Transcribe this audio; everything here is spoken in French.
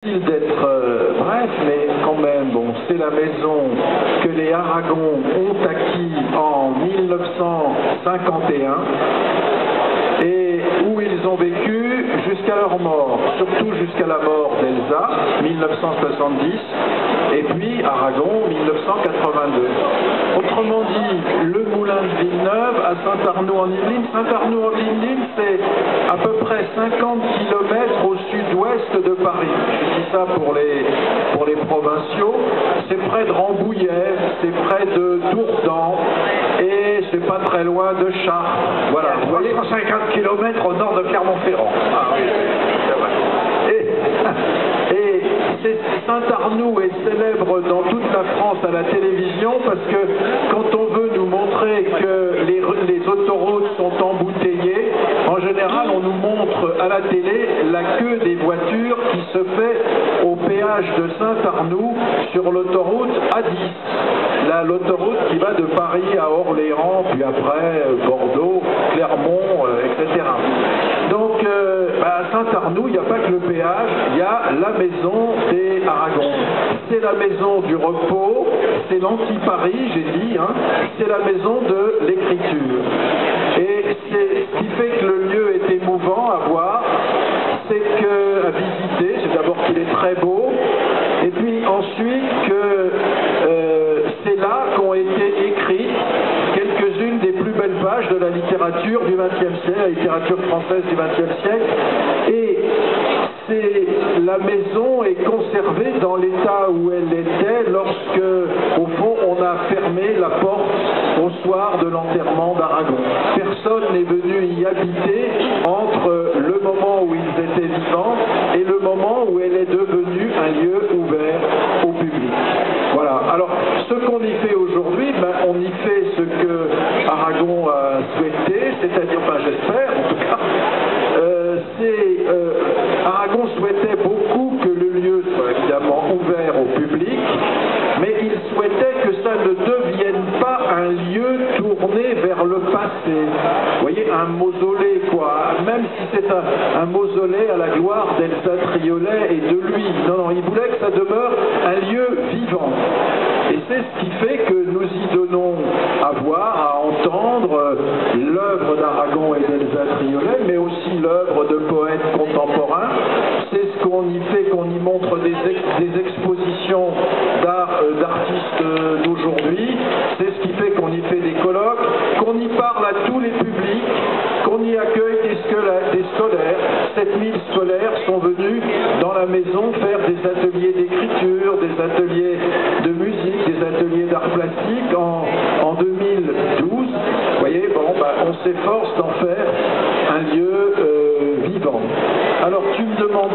D'être bref, mais quand même, bon, c'est la maison que les Aragon ont acquis en 1951 et où ils ont vécu jusqu'à leur mort, surtout jusqu'à la mort d'Elsa, 1970, et puis Aragon, 1982. Autrement dit, le moulin de Villeneuve à Saint-Arnoux-en-Yvelines. Saint-Arnoux-en-Yvelines, c'est à peu près 50 km au sud-ouest de Paris. Je dis ça pour les provinciaux. C'est près de Rambouillet, c'est près de Dourdan, et c'est pas très loin de Chartres. Voilà, vous voyez, 150 km au nord de Clermont-Ferrand. Ah oui, c'est vrai. Et Saint-Arnoux est célèbre dans toute la France à la télévision parce que quand on veut nous montrer que les autoroutes sont embouteillées, en général on nous montre à la télé la queue des voitures qui se fait au péage de Saint-Arnoux sur l'autoroute A10. L'autoroute qui va de Paris à Orléans, puis après Bordeaux, Clermont, etc. Donc à Saint-Arnoux, il n'y a pas que le péage, il y a la maison des Aragon. C'est la maison du repos, c'est l'anti-Paris, j'ai dit, hein, c'est la maison de l'écriture. Et c'est ce qui fait que le lieu est émouvant à voir, c'est que, à visiter, c'est d'abord qu'il est très beau, et puis ensuite que c'est là qu'ont été écrites quelques-unes des plus belles pages de la littérature du XXe siècle, la littérature française du XXe siècle, et la maison est conservée dans l'état où elle était lorsque, au fond, on a fermé la porte au soir de l'enterrement d'Aragon. Personne n'est venu y habiter entre le moment où ils étaient vivants et le moment où elle est devenue un lieu ouvert au public. Voilà. Alors, ce qu'on y fait aujourd'hui, on y fait ce que Aragon a souhaité, c'est-à-dire, j'espère en tout cas, Aragon souhaitait beaucoup que le lieu soit évidemment ouvert au public, mais il souhaitait que ça ne devienne pas un lieu tourné vers le passé. Vous voyez, un mausolée, quoi. Même si c'est un mausolée à la gloire d'Elsa Triolet et de lui. Non, il voulait que ça demeure un lieu vivant. Et c'est ce qui fait que nous y donnons à voir, à entendre l'œuvre d'Aragon et d'Elsa Triolet, mais aussi l'œuvre de poètes contemporains. C'est ce qu'on y fait, qu'on y montre des expositions d'artistes d'aujourd'hui. C'est ce qui fait qu'on y fait des colloques, qu'on y parle à tous les publics, qu'on y accueille des scolaires. 7000 scolaires sont venus dans la maison faire des ateliers d'écriture, des ateliers de musique, des ateliers d'art plastique en 2012. Vous voyez, on s'efforce d'en faire un lieu vivant. Alors tu me demandais